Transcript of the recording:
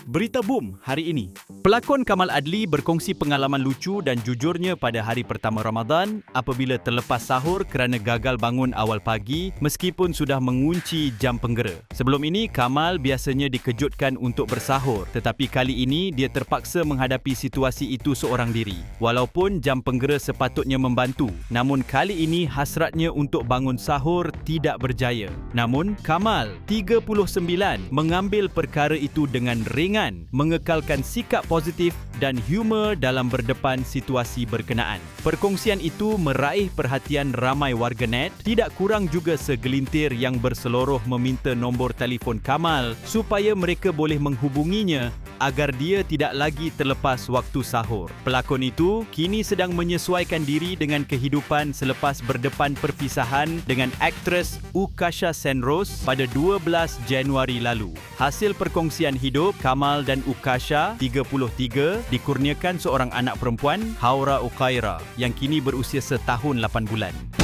Berita boom hari ini. Pelakon Kamal Adli berkongsi pengalaman lucu dan jujurnya pada hari pertama Ramadan apabila terlepas sahur kerana gagal bangun awal pagi meskipun sudah mengunci jam penggera. Sebelum ini, Kamal biasanya dikejutkan untuk bersahur, tetapi kali ini dia terpaksa menghadapi situasi itu seorang diri. Walaupun jam penggera sepatutnya membantu, namun kali ini hasratnya untuk bangun sahur tidak berjaya. Namun, Kamal, 39, mengambil perkara itu dengan ringan, mengekalkan sikap positif dan humor dalam berdepan situasi berkenaan. Perkongsian itu meraih perhatian ramai warganet, tidak kurang juga segelintir yang berseloroh meminta nombor telefon Kamal supaya mereka boleh menghubunginya agar dia tidak lagi terlepas waktu sahur. Pelakon itu kini sedang menyesuaikan diri dengan kehidupan selepas berdepan perpisahan dengan aktris Ukasha Senrose pada 12 Januari lalu. Hasil perkongsian hidup, Kamal dan Ukasha, 33, dikurniakan seorang anak perempuan, Haura Ukaira, yang kini berusia setahun 8 bulan.